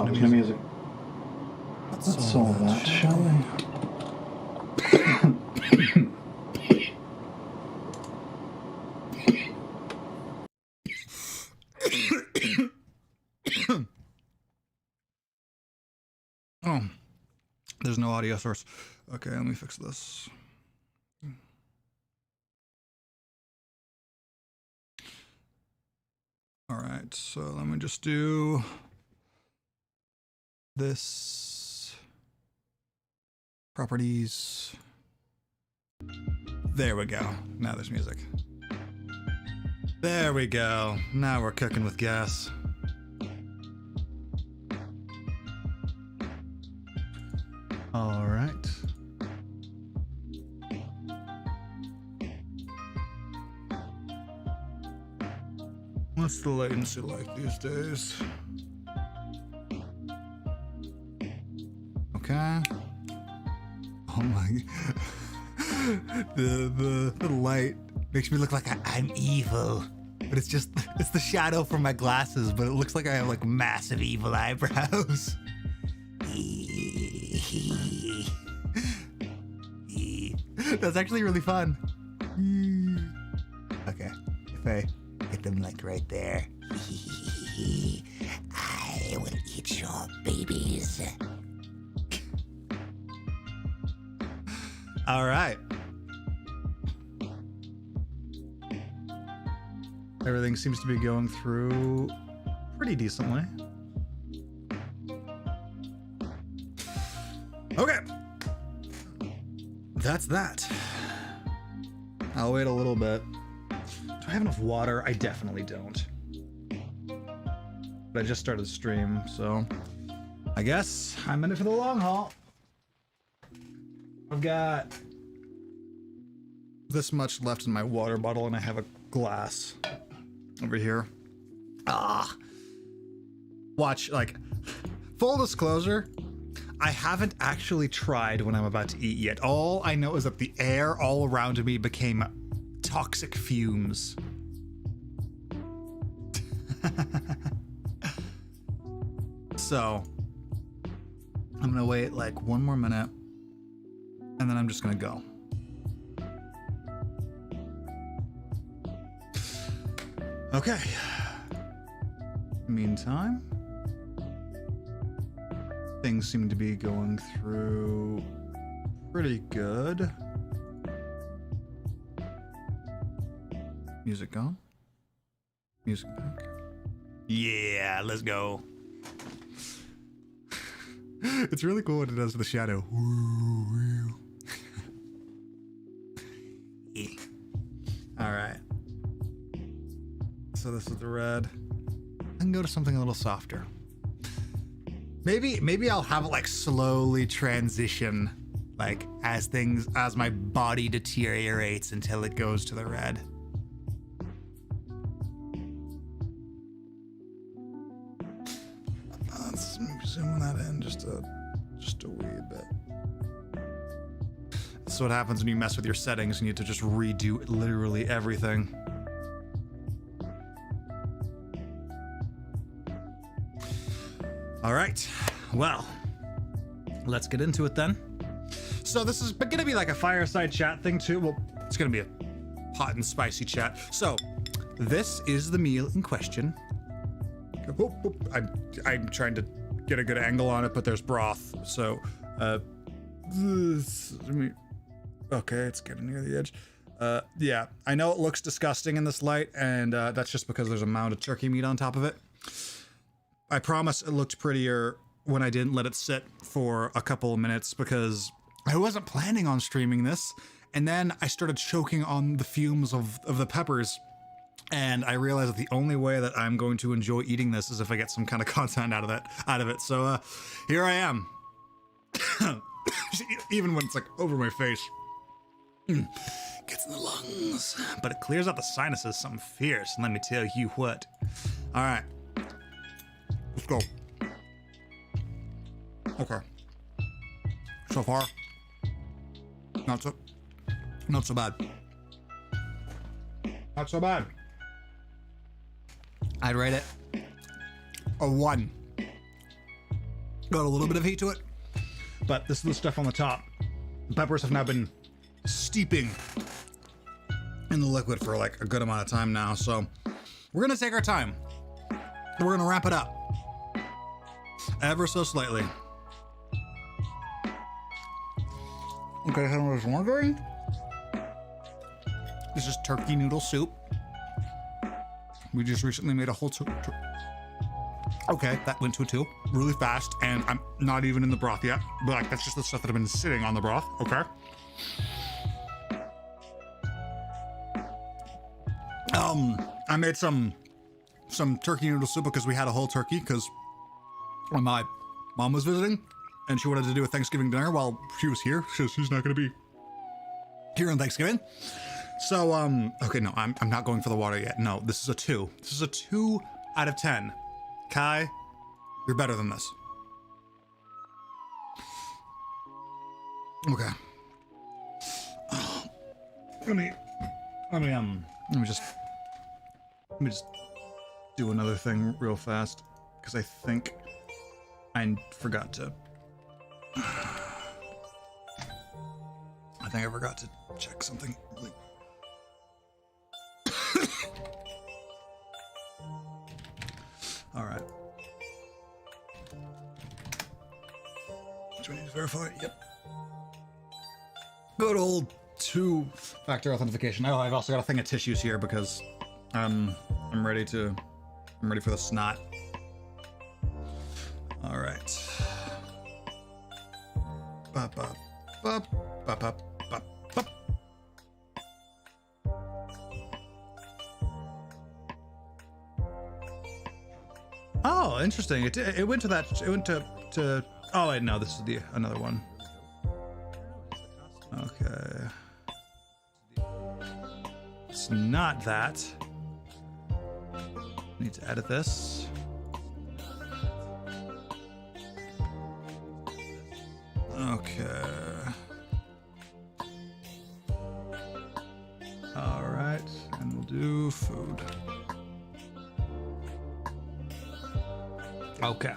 Oh, there's new music. Let's solve that, shall we? Oh, there's no audio source. Okay, let me fix this. All right, so let me just do this. Properties. There we go. Now there's music. There we go. Now we're cooking with gas. All right. What's the latency like these days? Okay. Oh my. The light makes me look like I'm evil. But it's the shadow from my glasses, but it looks like I have like massive evil eyebrows. That's actually really fun. Okay, if I get them like right there, I will eat your babies. All right. Everything seems to be going through pretty decently. Okay. That's that. I'll wait a little bit. Do I have enough water? I definitely don't. But I just started the stream, so I guess I'm in it for the long haul. I've got this much left in my water bottle, and I have a glass over here. Watch, like, full disclosure, I haven't actually tried when I'm about to eat yet. All I know is that the air all around me became toxic fumes. So, I'm gonna wait like one more minute, and then I'm just gonna go. Okay. Meantime, things seem to be going through pretty good. Music gone? Music back? Yeah, let's go. It's really cool what it does to the shadow. All right. So this is the red. I can go to something a little softer. Maybe I'll have it like slowly transition, like as my body deteriorates until it goes to the red. Let's zoom that in just a wee bit. This is what happens when you mess with your settings. You need to just redo literally everything. All right, well, let's get into it then. So this is gonna be like a fireside chat thing too. Well, it's gonna be a hot and spicy chat. So this is the meal in question. I'm trying to get a good angle on it, but there's broth. So, okay, it's getting near the edge. Yeah, I know it looks disgusting in this light, and that's just because there's a mound of turkey meat on top of it. I promise it looked prettier when I didn't let it sit for a couple of minutes because I wasn't planning on streaming this. And then I started choking on the fumes of the peppers. And I realized that the only way that I'm going to enjoy eating this is if I get some kind of content out of it. So here I am. Even when it's like over my face. Gets in the lungs. But it clears out the sinuses something fierce. And let me tell you what. All right. Let's go. Okay. So far, not so bad. Not so bad. I'd rate it a 1. got a little bit of heat to it, but this is the stuff on the top. The peppers have now been steeping in the liquid for like a good amount of time now, so we're gonna take our time. We're gonna wrap it up ever so slightly. Okay, so I was wondering, this is turkey noodle soup. We just recently made a whole okay, that went to a 2 really fast, and I'm not even in the broth yet, but like that's just the stuff that have been sitting on the broth. Okay. I made some turkey noodle soup because we had a whole turkey because my mom was visiting and she wanted to do a Thanksgiving dinner while she was here. She's not going to be here on Thanksgiving. So, okay, no, I'm not going for the water yet. No, this is a 2. This is a 2 out of 10. Kai, you're better than this. Okay. Let me just do another thing real fast because I think I forgot to. I think I forgot to check something. All right. Do we need to verify? Yep. Good old 2-factor authentication. Oh, I've also got a thing of tissues here because I'm ready for the snot. All right. Bop, bop, bop, bop, bop, bop, bop. Oh, interesting. It went to that. It went to. Oh wait, no. This is another one. Okay. It's not that. Need to edit this. Okay. All right, and we'll do food. Okay.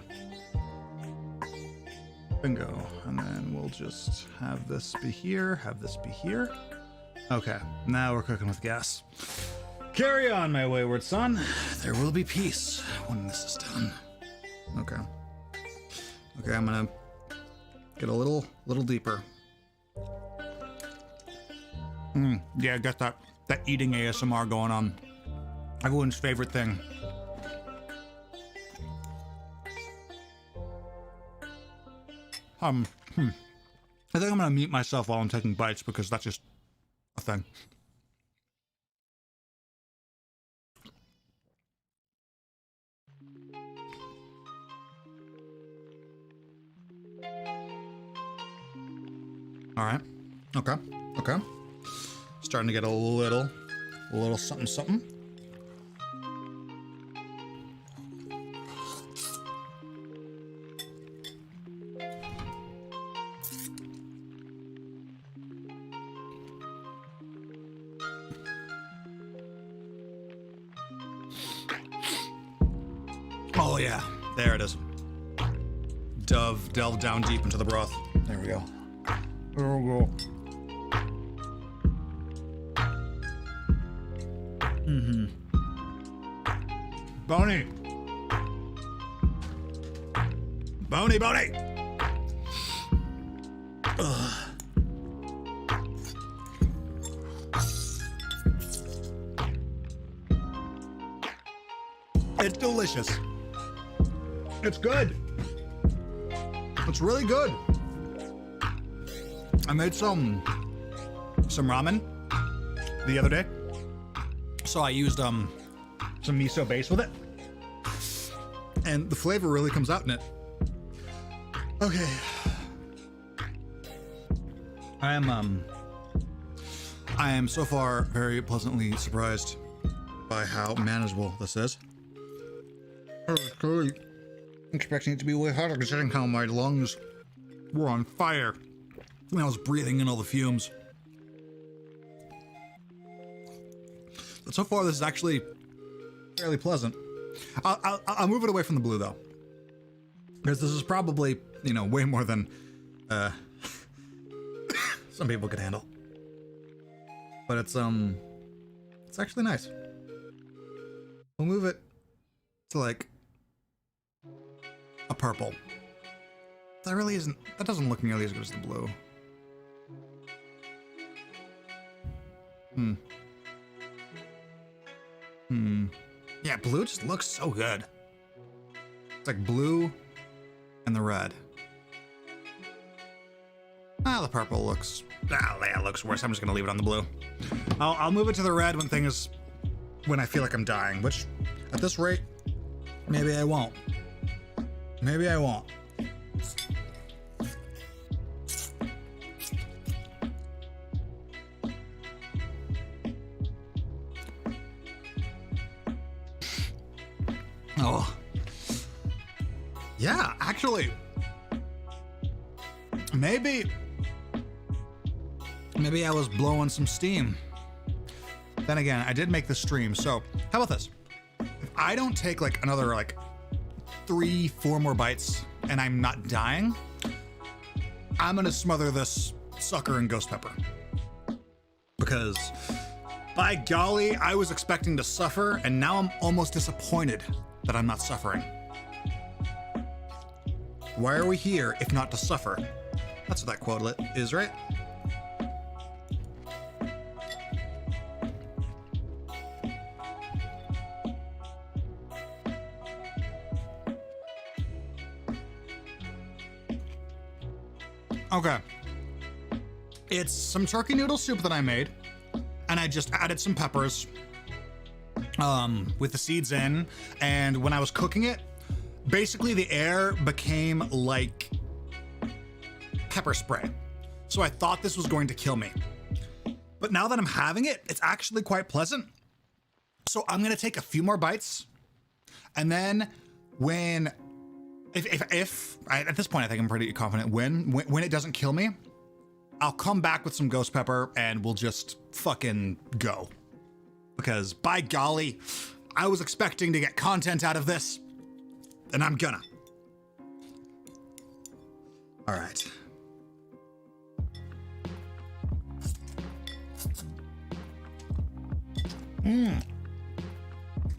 Bingo. And then we'll just have this be here, have this be here. Okay, now we're cooking with gas. Carry on, my wayward son. There will be peace when this is done. Okay. Okay, I'm gonna get a little deeper. Yeah, got that eating ASMR going on. Everyone's favorite thing. I think I'm gonna mute myself while I'm taking bites because that's just a thing. All right. Okay. Okay. Starting to get a little something something. Oh yeah, there it is. Delve down deep into the broth. There we go. There we go. Bony. Bony. Ugh. It's delicious. It's good. It's really good. I made some ramen the other day, so I used some miso base with it, and the flavor really comes out in it. Okay, I am so far very pleasantly surprised by how manageable this is. I was totally expecting it to be way hotter considering how my lungs were on fire when I was breathing in all the fumes. But so far, this is actually fairly pleasant. I'll move it away from the blue, though. Because this is probably, you know, way more than some people could handle. But it's actually nice. We'll move it to like a purple. That really isn't, that doesn't look nearly as good as the blue. Yeah, blue just looks so good. It's like blue and the red. Ah, the purple looks, yeah, it looks worse. I'm just gonna leave it on the blue. I'll move it to the red when I feel like I'm dying, which at this rate, maybe I won't. Maybe I won't. Oh. Yeah, actually, maybe I was blowing some steam. Then again, I did make the stream, so how about this? If I don't take like another like 3-4 more bites and I'm not dying, I'm gonna smother this sucker in ghost pepper. Because by golly, I was expecting to suffer, and now I'm almost disappointed that I'm not suffering. Why are we here if not to suffer? That's what that quote is, right? Okay. It's some turkey noodle soup that I made, and I just added some peppers with the seeds in, and when I was cooking it, basically the air became like pepper spray. So I thought this was going to kill me. But now that I'm having it, it's actually quite pleasant. So I'm gonna take a few more bites, and then if at this point I think I'm pretty confident when it doesn't kill me, I'll come back with some ghost pepper and we'll just fucking go. Because by golly, I was expecting to get content out of this, and I'm gonna. All right.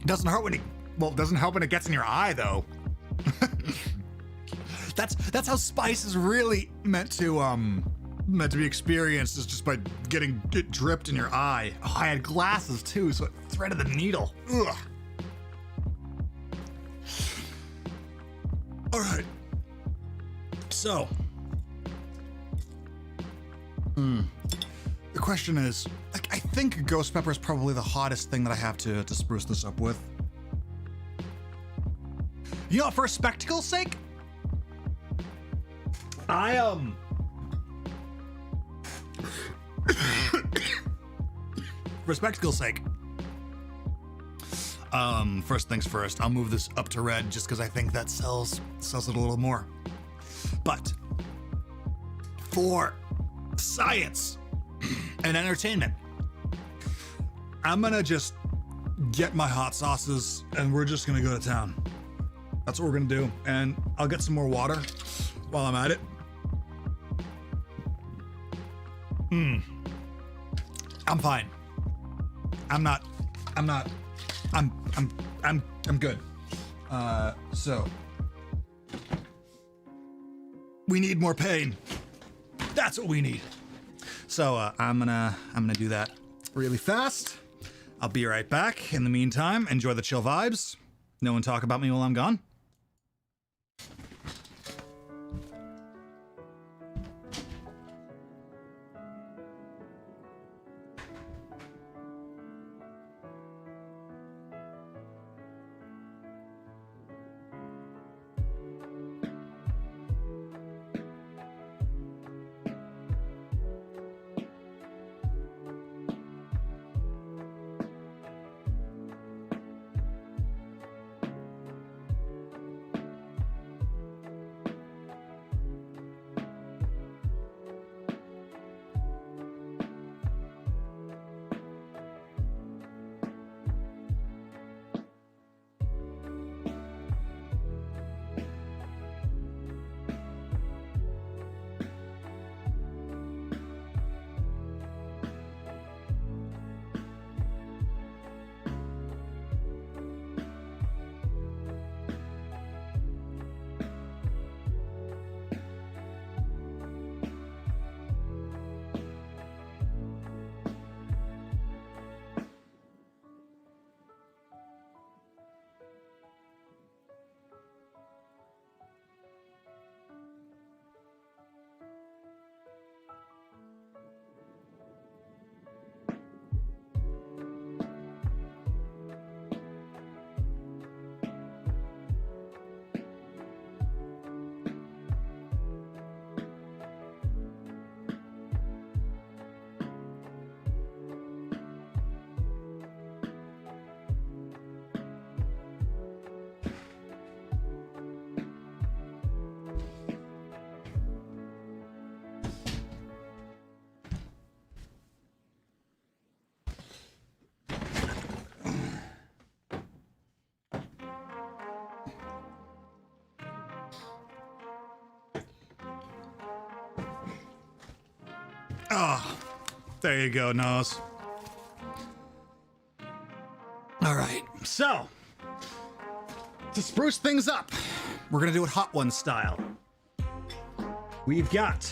Doesn't hurt when it doesn't help when it gets in your eye though. That's how spice is really meant to be experienced, is just by getting it dripped in your eye. Oh, I had glasses too, so it threaded the needle. Ugh. All right. So, the question is, like, I think ghost pepper is probably the hottest thing that I have to spruce this up with. You know, for spectacle's sake, for spectacle's sake, first things first, I'll move this up to red just because I think that sells it a little more. But for science and entertainment, I'm gonna just get my hot sauces and we're just gonna go to town. That's what we're gonna do. And I'll get some more water while I'm at it. I'm fine. I'm good. So we need more pain. That's what we need. So I'm gonna do that really fast. I'll be right back. In the meantime, enjoy the chill vibes. No one talk about me while I'm gone. Oh, there you go, nose. All right, so to spruce things up, we're gonna do it Hot Ones style. We've got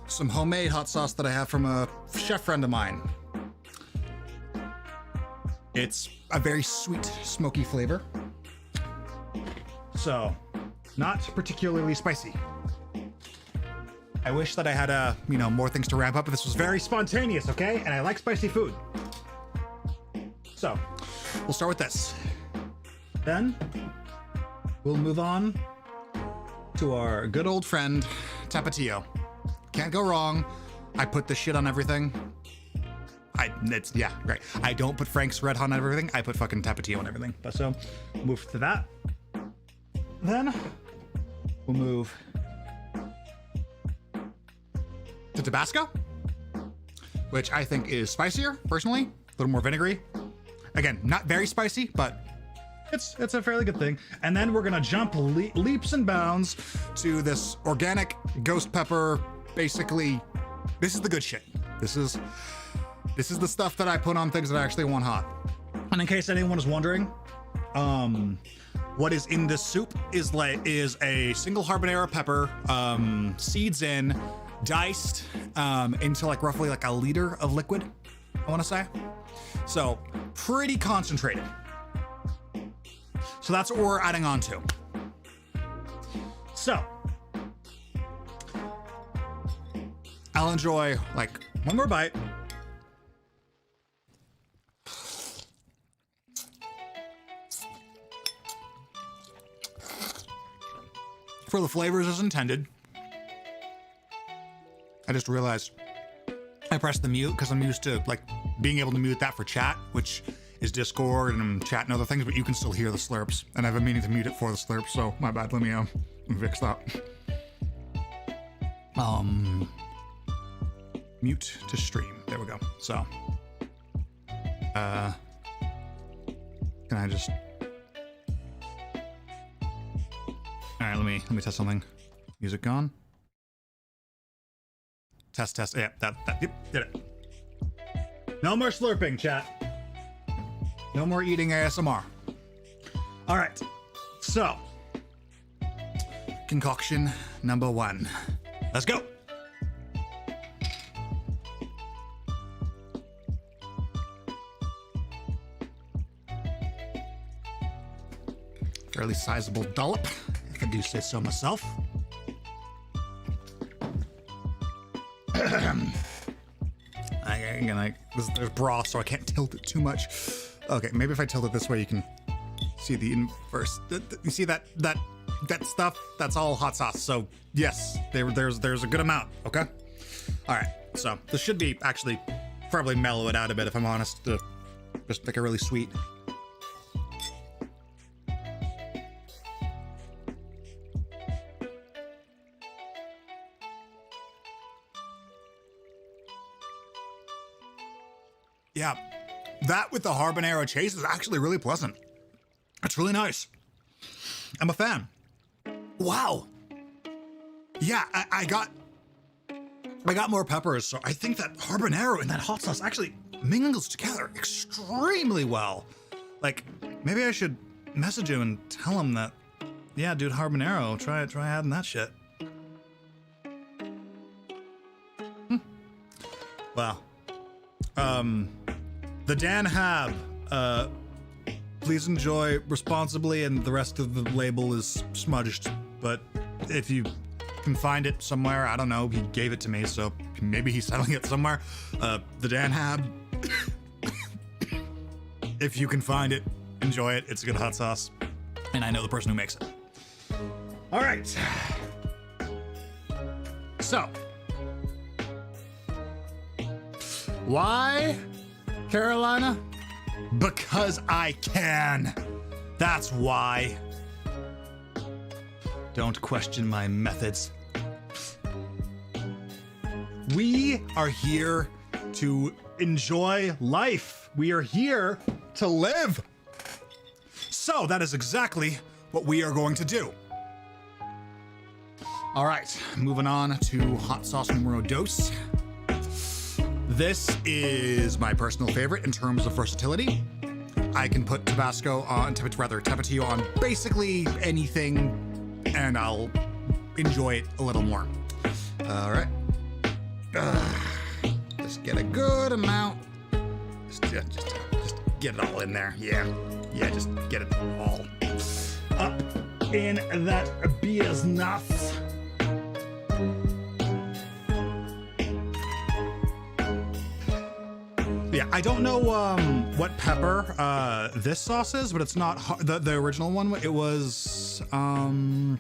some homemade hot sauce that I have from a chef friend of mine. It's a very sweet, smoky flavor. So, not particularly spicy. I wish that I had more things to ramp up, but this was very spontaneous, okay? And I like spicy food. So, we'll start with this. Then, we'll move on to our good old friend, Tapatio. Can't go wrong. I put the shit on everything. Right. I don't put Frank's Red Hot on everything. I put fucking Tapatio on everything. But so, move to that. Then, we'll move to Tabasco, which I think is spicier, personally. A little more vinegary. Again, not very spicy, but it's a fairly good thing. And then we're gonna jump leaps and bounds to this organic ghost pepper. Basically, this is the good shit. This is the stuff that I put on things that I actually want hot. And in case anyone is wondering, what is in this soup is a single habanero pepper, seeds in, diced into roughly a liter of liquid, I want to say. So pretty concentrated. So that's what we're adding on to. So I'll enjoy one more bite. For the flavors as intended. I just realized I pressed the mute because I'm used to being able to mute that for chat, which is Discord and chat and other things, but you can still hear the slurps, and I've been meaning to mute it for the slurps, so my bad. Let me fix that. Mute to stream. There we go. So, can I just? All right, let me test something. Music gone. Test. Yeah, yep, did it. No more slurping, chat. No more eating ASMR. All right, so concoction number 1. Let's go. Fairly sizable dollop, if I do say so myself. There's broth, so I can't tilt it too much. Okay, maybe if I tilt it this way, you can see the inverse. You see that stuff? That's all hot sauce. So yes, there's a good amount. Okay. All right. So this should be actually probably mellow it out a bit, if I'm honest. Just make it really sweet. Yeah, that with the habanero chase is actually really pleasant. It's really nice. I'm a fan. Wow. Yeah, I got more peppers, so I think that habanero and that hot sauce actually mingles together extremely well. Maybe I should message him and tell him that, yeah, dude, habanero, try adding that shit. Wow. The Dan Hab, please enjoy responsibly, and the rest of the label is smudged, but if you can find it somewhere, I don't know, he gave it to me, so maybe he's selling it somewhere. The Dan Hab, if you can find it, enjoy it. It's a good hot sauce, and I know the person who makes it. All right. So, why Carolina? Because I can. That's why. Don't question my methods. We are here to enjoy life. We are here to live. So that is exactly what we are going to do. All right, moving on to hot sauce numero dos. This is my personal favorite in terms of versatility. I can put Tabasco on, Tapatio on basically anything, and I'll enjoy it a little more. All right. Just get a good amount. Just get it all in there. Yeah, just get it all up in that beer's nuts. Yeah, I don't know what pepper this sauce is, but it's not the original one. It was oh,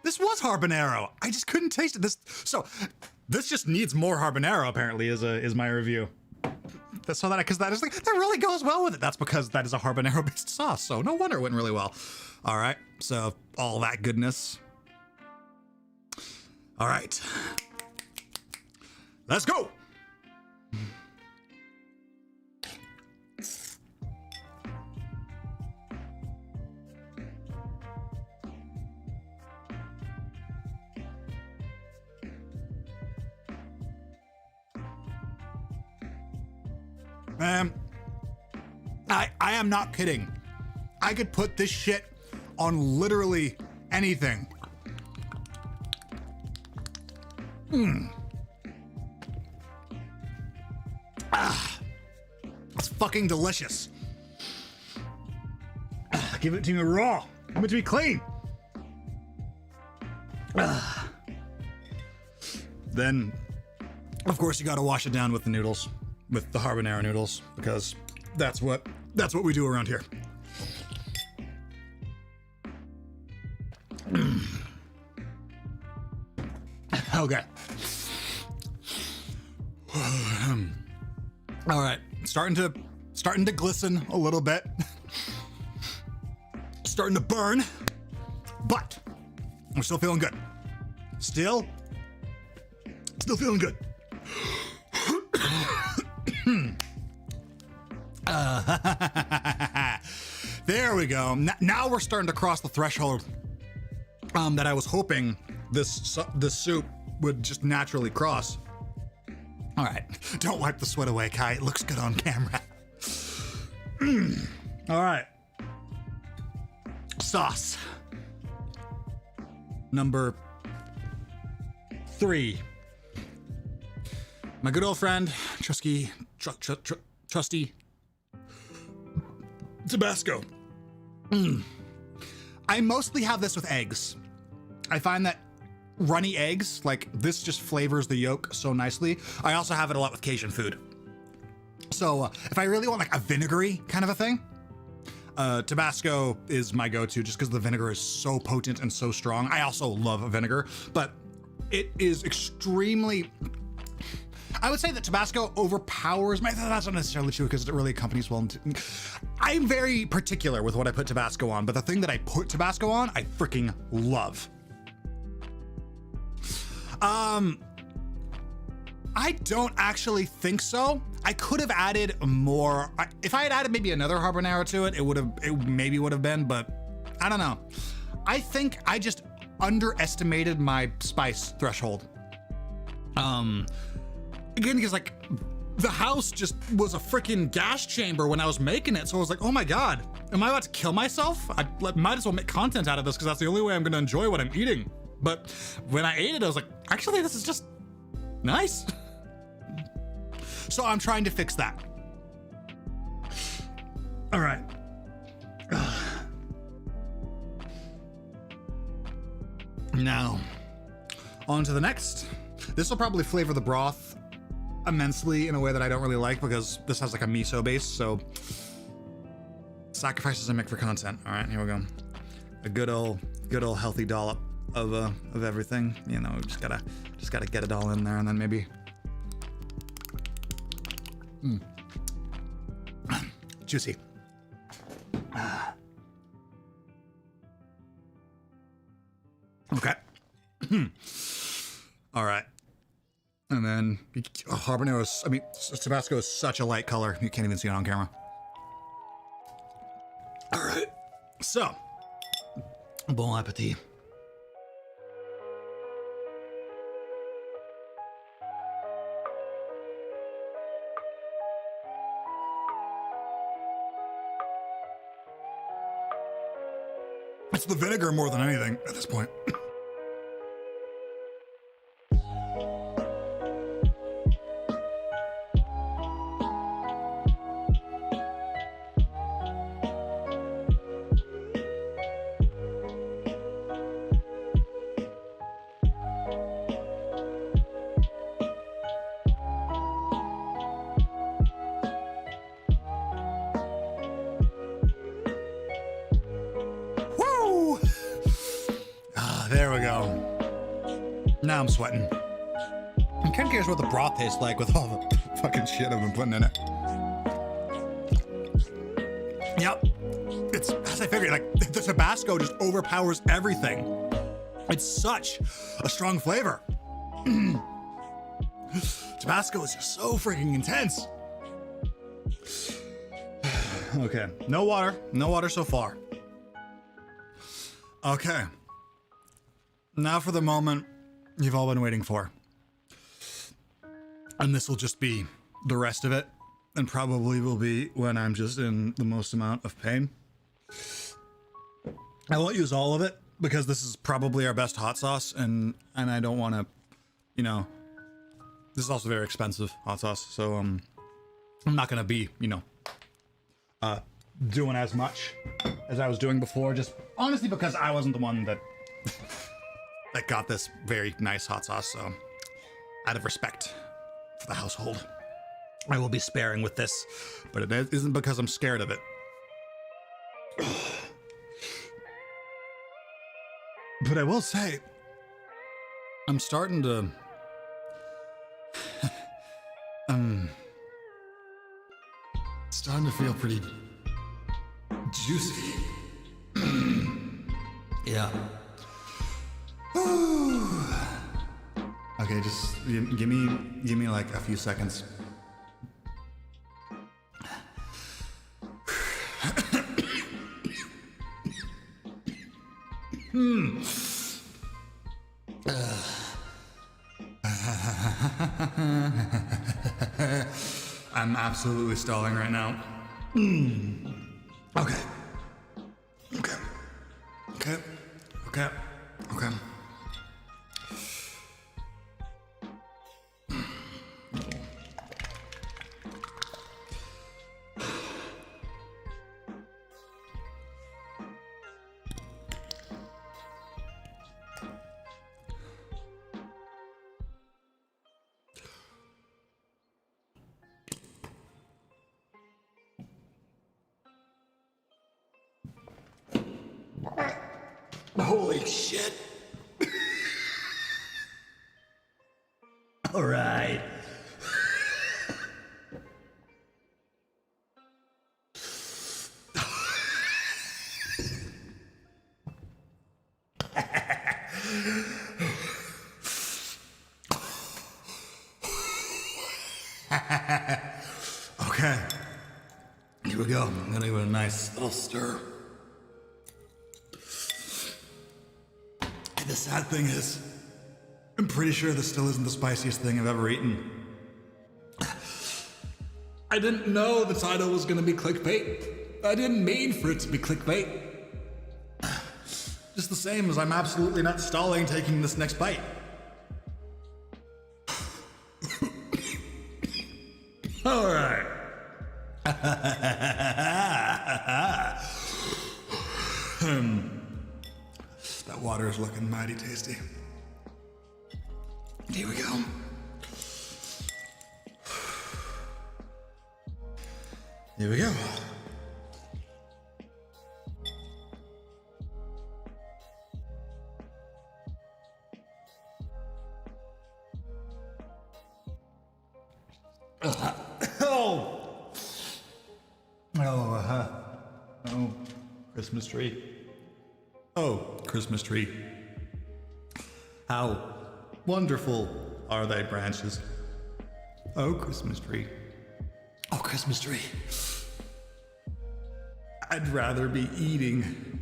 this was habanero. I just couldn't taste it. This just needs more habanero. Apparently, is my review. Because that is like that really goes well with it. That's because that is a habanero based sauce. So no wonder it went really well. All right, so all that goodness. All right, let's go. I am not kidding. I could put this shit on literally anything. It's fucking delicious. Give it to me raw. Give it to me clean. Then, of course, you gotta wash it down with the noodles, with the habanero noodles, because that's what we do around here. Okay. All right, starting to glisten a little bit. Starting to burn, but I'm still feeling good. Still feeling good. There we go. Now we're starting to cross the threshold that I was hoping this soup would just naturally cross. All right, don't wipe the sweat away, Kai. It looks good on camera. All right. Sauce. Number 3. My good old friend, trusty Tabasco. I mostly have this with eggs. I find that runny eggs, like this just flavors the yolk so nicely. I also have it a lot with Cajun food. So if I really want like a vinegary kind of a thing, Tabasco is my go-to just because the vinegar is so potent and so strong. I also love vinegar, but it is extremely... I would say that Tabasco overpowers that's not necessarily true because it really accompanies well. I'm very particular with what I put Tabasco on, but the thing that I put Tabasco on, I freaking love. I don't actually think so. I could have added more. If I had added maybe another habanero to it, it maybe would have been, but I don't know. I think I just underestimated my spice threshold. Again, because like the house just was a freaking gas chamber when I was making it. So I was like, oh my God, am I about to kill myself? I might as well make content out of this because that's the only way I'm going to enjoy what I'm eating. But when I ate it, I was like, actually, this is just nice. So I'm trying to fix that. All right. Now, on to the next. This will probably flavor the broth immensely in a way that I don't really like because this has like a miso base. So sacrifices I make for content. All right, here we go. A good old healthy dollop of everything. You know, just gotta get it all in there, and then maybe. Juicy. Okay. All right. And then Tabasco is such a light color. You can't even see it on camera. All right. So, bon appetit. It's the vinegar more than anything at this point. Woo! Ah, there we go. Now I'm sweating. I'm kind of curious what the broth tastes like with all the fucking shit I've been putting in it. Yep. It's, as I figured, like, the Tabasco just overpowers everything. It's such a strong flavor. Tabasco is just so freaking intense. Okay, no water so far. Okay. Now for the moment you've all been waiting for. And this will just be the rest of it, and probably will be when I'm just in the most amount of pain. I won't use all of it because this is probably our best hot sauce, and I don't want to, you know, this is also very expensive hot sauce, so I'm not gonna be, you know, doing as much as I was doing before, just honestly because I wasn't the one that that got this very nice hot sauce. So out of respect for the household, I will be sparing with this, but it isn't because I'm scared of it. But I will say, I'm starting to starting to feel pretty juicy. Yeah. Okay, just give me like a few seconds. I'm absolutely stalling right now. Okay. Okay. Okay. Okay. Okay. Holy shit. All right. Okay. Here we go. I'm gonna give it a nice little stir. And the sad thing is, I'm pretty sure this still isn't the spiciest thing I've ever eaten. I didn't know the title was gonna be clickbait. I didn't mean for it to be clickbait. Just the same as I'm absolutely not stalling taking this next bite. All right. That water is looking mighty tasty. Here we go. Here we go. Oh, Christmas tree. Oh, Christmas tree. How wonderful are thy branches. Oh, Christmas tree. Oh, Christmas tree. I'd rather be eating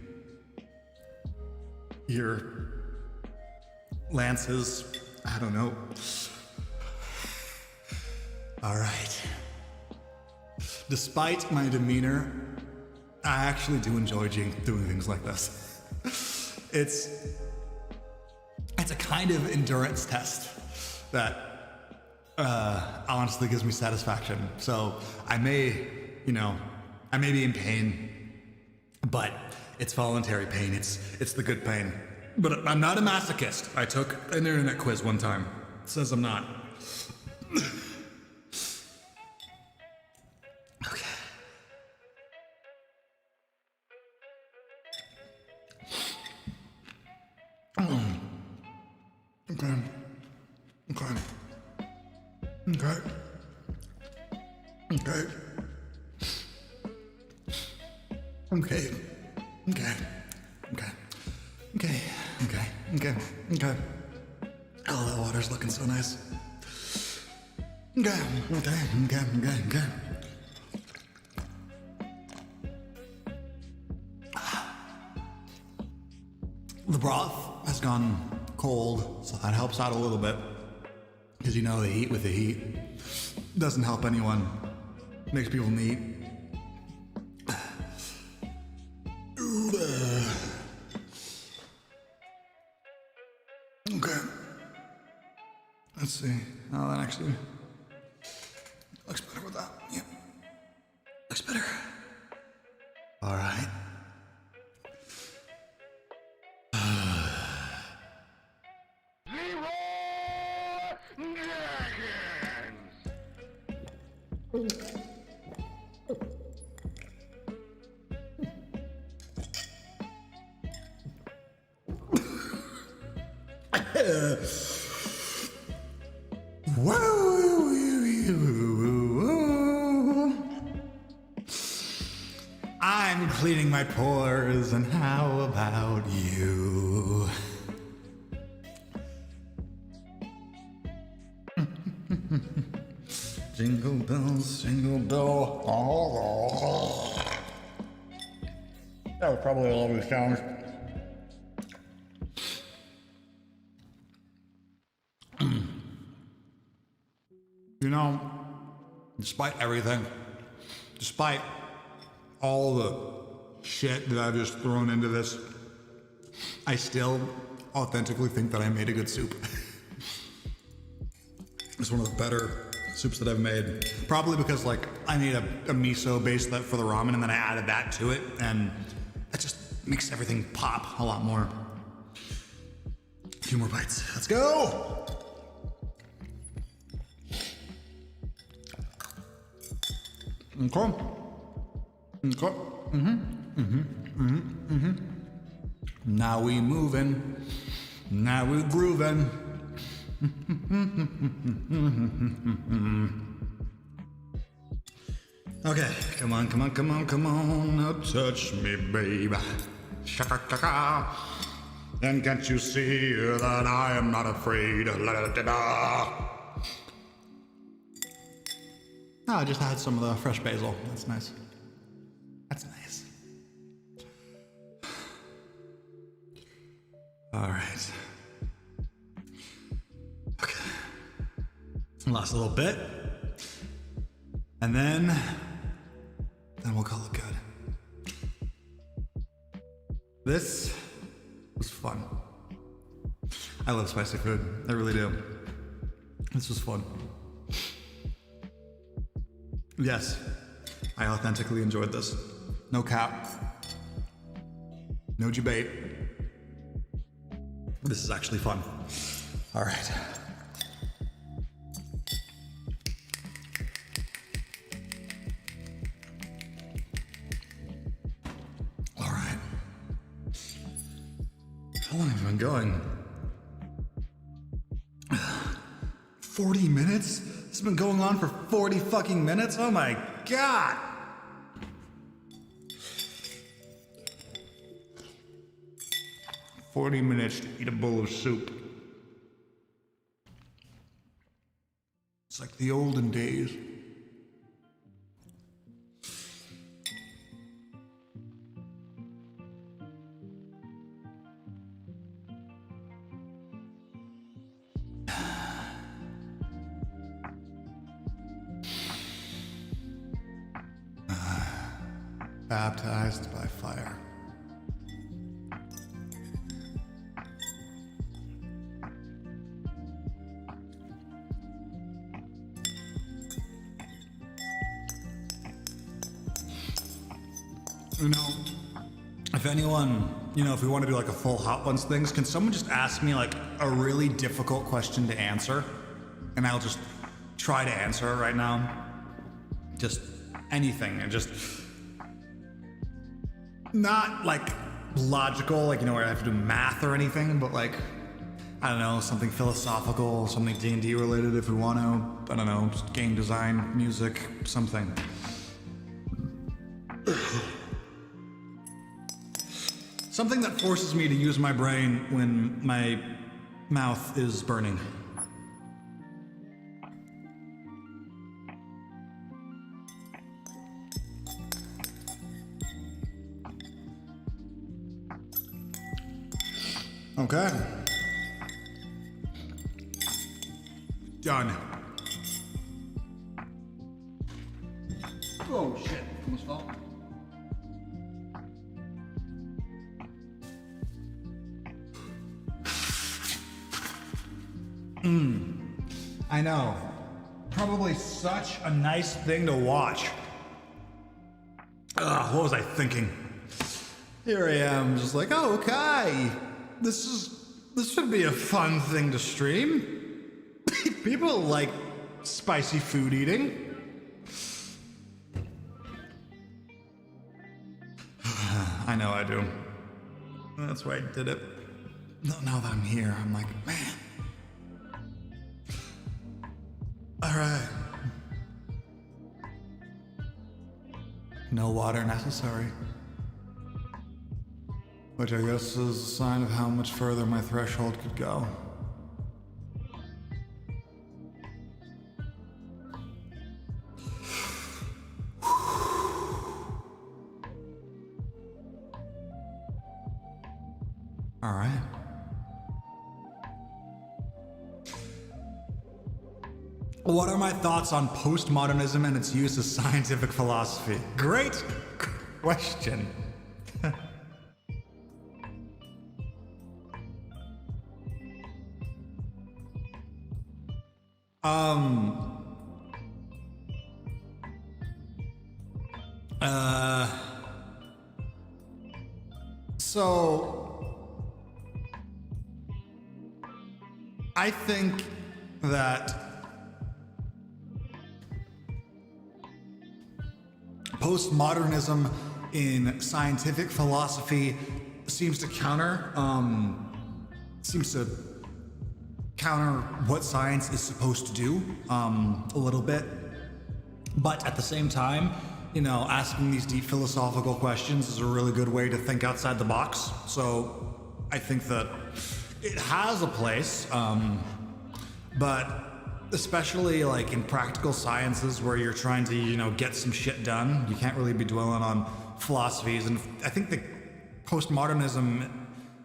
your lances. I don't know. All right. Despite my demeanor, I actually do enjoy doing things like this. it's a kind of endurance test that honestly gives me satisfaction. So I may be in pain, but it's voluntary pain. It's the good pain. But I'm not a masochist. I took an internet quiz one time. It says I'm not. Okay. Okay. Okay. Okay. Okay. Okay. Okay. Okay. Okay. Okay. Okay. Okay. Oh, that water's looking so nice. Okay. Okay. Okay. Okay. Okay. The broth has gone cold, so that helps out a little bit. Because you know the heat with the heat doesn't help anyone. Makes people neat. Okay. Let's see. Oh, that actually looks better with that. Yep. Looks better. All right. I'm cleaning my pores, and how about you? Jingle bells, jingle bell. Oh. That was probably a lovely sound. You know, despite everything, despite all the shit that I've just thrown into this, I still authentically think that I made a good soup. It's one of the better soups that I've made. Probably because like I made a miso base that for the ramen and then I added that to it, and that just makes everything pop a lot more. A few more bites. Let's go! Okay. Okay. Now we moving. Now we grooving. Okay, come on, come on, come on, come on. Now touch me, babe. Shaka-shaka. And can't you see that I am not afraid? La-da-da-da. Oh, I just had some of the fresh basil. That's nice. That's nice. All right. Okay. Last little bit. And then we'll call it good. This was fun. I love spicy food. I really do. This was fun. Yes, I authentically enjoyed this. No cap. No debate. This is actually fun. All right. All right. How long have I been going? 40 minutes? It's been going on for 40 fucking minutes? Oh my god! "40 minutes to eat a bowl of soup. It's like the olden days. Baptized by fire. You know, if anyone, you know, if we want to do like a full Hot Ones things, can someone just ask me like a really difficult question to answer? And I'll just try to answer it right now. Just anything, and just not like logical, like, you know, where I have to do math or anything, but like, I don't know, something philosophical, something D&D related if we want to, I don't know, just game design, music, something. Something that forces me to use my brain when my mouth is burning. Okay. Done. Oh shit, almost fell. I know. Probably such a nice thing to watch. Ugh, what was I thinking? Here I am, just like, oh, okay. This should be a fun thing to stream. People like spicy food eating. I know I do. That's why I did it. Now that I'm here, I'm like, man. All right. No water necessary. Which I guess is a sign of how much further my threshold could go. All right. What are my thoughts on postmodernism and its use as scientific philosophy? Great question. So I think that postmodernism in scientific philosophy seems to counter what science is supposed to do a little bit. But at the same time, you know, asking these deep philosophical questions is a really good way to think outside the box. So I think that it has a place, but especially like in practical sciences where you're trying to, you know, get some shit done, you can't really be dwelling on philosophies. And I think that postmodernism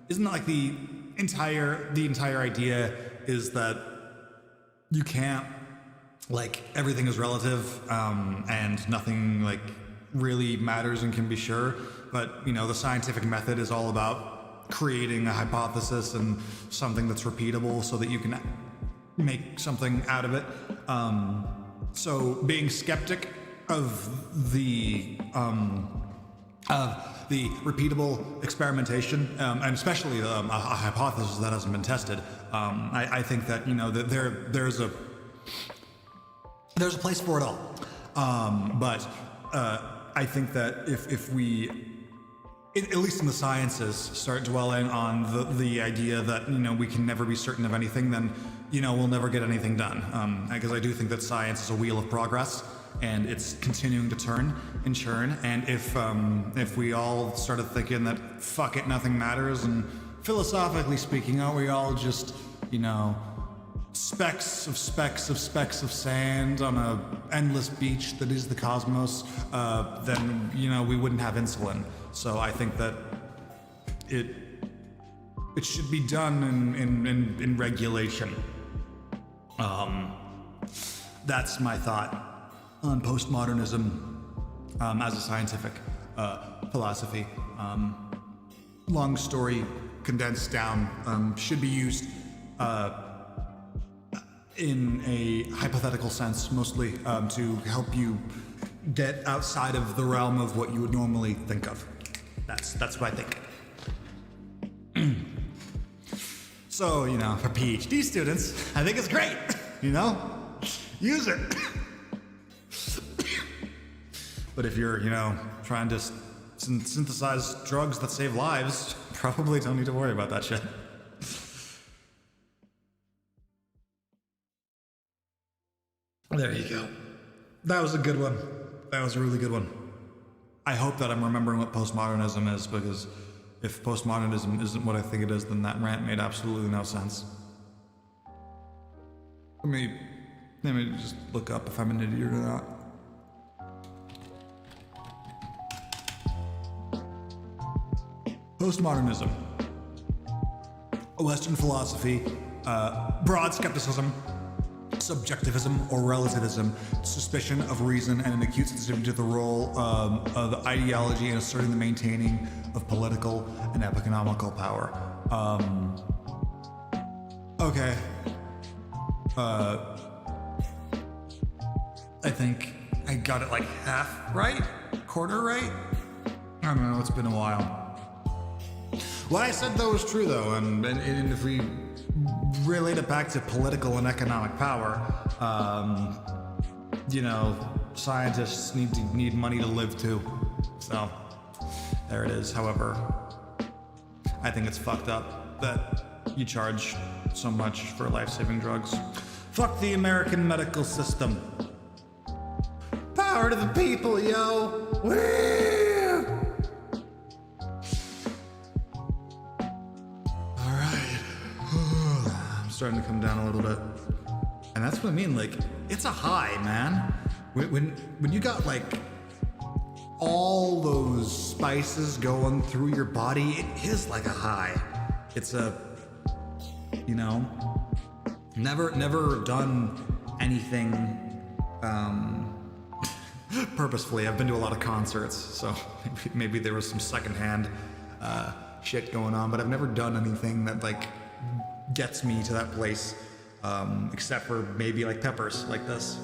isn't like the entire idea is that you can't, like, everything is relative, and nothing like really matters and can be sure. But, you know, the scientific method is all about creating a hypothesis and something that's repeatable so that you can make something out of it. So being skeptic of the repeatable experimentation, and especially a hypothesis that hasn't been tested, I think that, you know, that there's a place for it all. But I think that if we, at least in the sciences, start dwelling on the idea that, you know, we can never be certain of anything, then, you know, we'll never get anything done. Because I do think that science is a wheel of progress, and it's continuing to turn and churn. And if we all started thinking that fuck it, nothing matters, and philosophically speaking, aren't we all just, you know, specks of sand on a endless beach that is the cosmos, then, you know, we wouldn't have insulin. So I think that it should be done in regulation. That's my thought on postmodernism as a scientific philosophy. Long story condensed down, should be used in a hypothetical sense, mostly to help you get outside of the realm of what you would normally think of. That's what I think. So, you know, for PhD students, I think it's great, you know? Use it. But if you're, you know, trying to synthesize drugs that save lives, probably don't need to worry about that shit. There you go. That was a good one. That was a really good one. I hope that I'm remembering what postmodernism is, because if postmodernism isn't what I think it is, then that rant made absolutely no sense. Let me just look up if I'm an idiot or not. Postmodernism. A Western philosophy, broad skepticism, subjectivism or relativism, suspicion of reason, and an acute sensitivity to the role of ideology in asserting the maintaining of political and economical power. Okay. I think I got it like half right? Quarter right? I don't know, it's been a while. What I said though is true though, and if we relate it back to political and economic power, you know, scientists need money to live too. So there it is. However, I think it's fucked up that you charge so much for life-saving drugs. Fuck the American medical system. Power to the people, yo. Woo! Starting to come down a little bit, and that's what I mean. Like, it's a high, man. When you got like all those spices going through your body, it is like a high. It's a, you know, never done anything purposefully. I've been to a lot of concerts, so maybe there was some secondhand shit going on, but I've never done anything that like gets me to that place, except for maybe like peppers like this.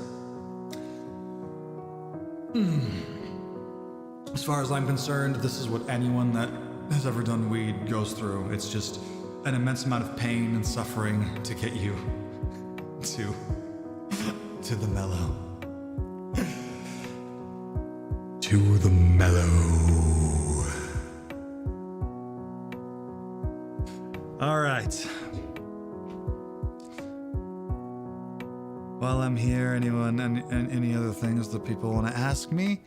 As far as I'm concerned, this is what anyone that has ever done weed goes through. It's just an immense amount of pain and suffering to get you to the mellow. To the mellow. All right. While I'm here, any other things that people want to ask me?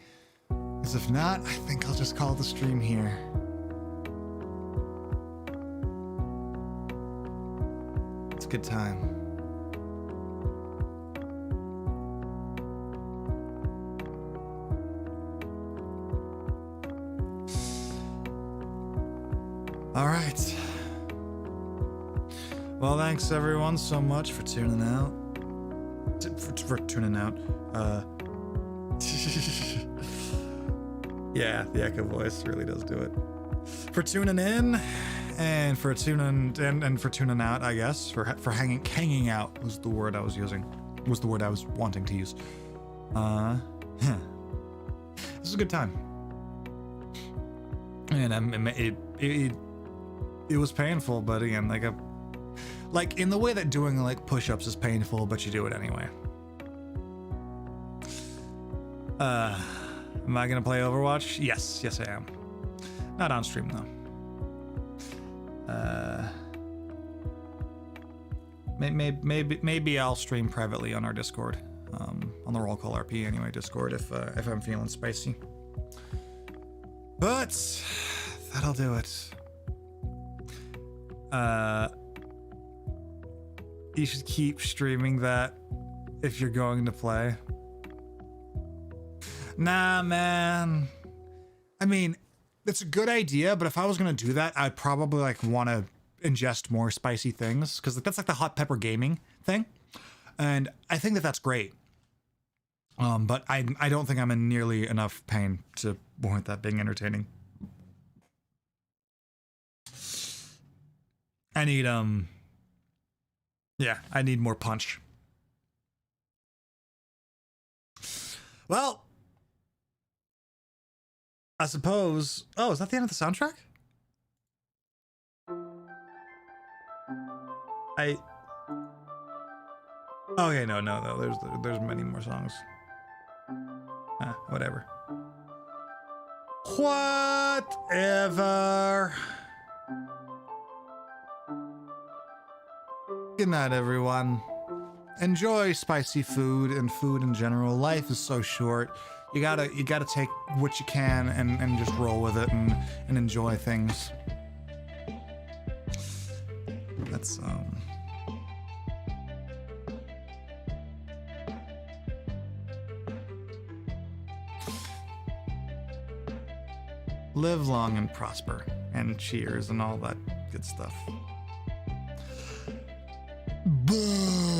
Because if not, I think I'll just call the stream here. It's a good time. All right. Well, thanks everyone so much for tuning out. For tuning out. Yeah, the echo voice really does do it. For tuning in, and for tuning and for tuning out, I guess. For hanging out was the word I was using. Was the word I was wanting to use. This is a good time. And it was painful, but again, like in the way that doing like push-ups is painful, but you do it anyway. Am I gonna play Overwatch? Yes I am. Not on stream though. Maybe I'll stream privately on our Discord, on the Roll Call RP anyway Discord if I'm feeling spicy. But that'll do it. You should keep streaming that if you're going to play. Nah, man. I mean, it's a good idea, but if I was gonna do that, I'd probably like want to ingest more spicy things, because that's like the hot pepper gaming thing, and I think that that's great. But I don't think I'm in nearly enough pain to warrant that being entertaining. I need yeah, I need more punch. Well, I suppose. Oh, is that the end of the soundtrack? Okay, no. There's many more songs. Whatever. Whatever. Good night, everyone. Enjoy spicy food and food in general. Life is so short. You gotta take what you can and just roll with it and enjoy things. That's live long and prosper and cheers and all that good stuff. Boo.